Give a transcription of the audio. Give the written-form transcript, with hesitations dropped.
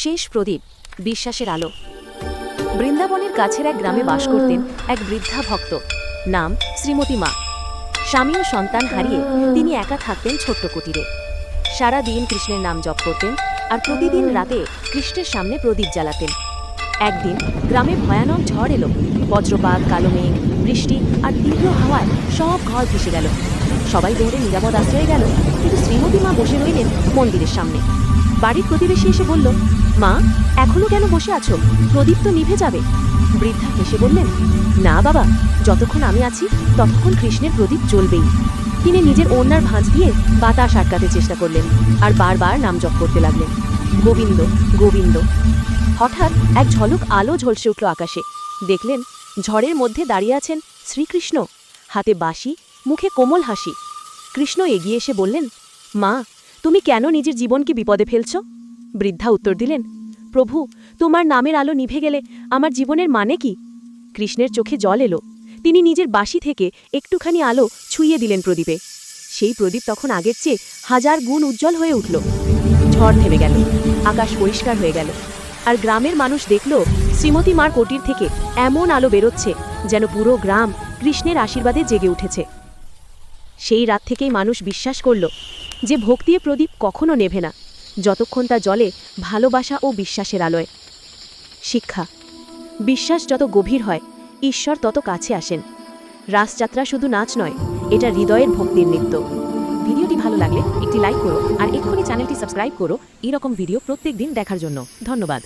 শেষ প্রদীপ, বিশ্বাসের আলো। বৃন্দাবনের কাছের এক গ্রামে বাস করতেন এক বৃদ্ধা ভক্ত, নাম শ্রীমতী মা। স্বামী ও সন্তান হারিয়ে তিনি একা থাকতেন ছোট্ট কুটিরে। সারা দিন কৃষ্ণের নাম জপ করতেন আর প্রতিদিন রাতে কৃষ্ণের সামনে প্রদীপ জ্বালাতেন। একদিন গ্রামে ভয়ানক ঝড় এলো। বজ্রপাত, কালো মেঘ, বৃষ্টি আর তীব্র হাওয়ায় সব ঘর ভেসে গেল। সবাই দৌড়ে নিরাপদ আশ্রয়ে গেল, কিন্তু শ্রীমতী মা বসে রইলেন মন্দিরের সামনে। বাড়ির প্রতিবেশী এসে বলল, মা, এখনো কেন বসে আছো? প্রদীপ তো নিভে যাবে। বৃদ্ধা হেসে বললেন, না বাবা, যতক্ষণ আমি আছি ততক্ষণ কৃষ্ণের প্রদীপ জ্বলবেই। তিনি নিজের ওড়নার ভাঁজ দিয়ে বাতাস আটকাতে চেষ্টা করলেন আর বারবার নাম জপ করতে লাগলেন, গোবিন্দ গোবিন্দ। হঠাৎ এক ঝলক আলো ঝলসে উঠল আকাশে। দেখলেন ঝড়ের মধ্যে দাঁড়িয়ে আছেন শ্রীকৃষ্ণ, হাতে বাঁশি, মুখে কোমল হাসি। কৃষ্ণ এগিয়ে এসে বললেন, মা, তুমি কেন নিজের জীবনকে বিপদে ফেলছ? বৃদ্ধা উত্তর দিলেন, প্রভু, তোমার নামের আলো নিভে গেলে আমার জীবনের মানে কি? কৃষ্ণের চোখে জল এলো। তিনি নিজের বাঁশি থেকে একটুখানি আলো ছুঁয়ে দিলেন প্রদীপে। সেই প্রদীপ তখন আগের চেয়ে 1000 গুণ উজ্জ্বল হয়ে উঠল। ঝড় থেমে গেল, আকাশ পরিষ্কার হয়ে গেল, আর গ্রামের মানুষ দেখল শ্রীমতী মার কুটির থেকে এমন আলো বেরোচ্ছে যেন পুরো গ্রাম কৃষ্ণের আশীর্বাদে জেগে উঠেছে। সেই রাত থেকেই মানুষ বিশ্বাস করল যে ভক্তির প্রদীপ কখনো নেভে না, যতক্ষণ তা জ্বলে ভালোবাসা ও বিশ্বাসের আলোয়। শিক্ষা: বিশ্বাস যত গভীর হয়, ঈশ্বর তত কাছে আসেন। রাসযাত্রা শুধু নাচ নয়, এটা হৃদয়ের ভক্তির নৃত্য। ভিডিওটি ভালো লাগলে একটি লাইক করো আর এক্ষুনি চ্যানেলটি সাবস্ক্রাইব করো এরকম ভিডিও প্রত্যেক দিন দেখার জন্য। ধন্যবাদ।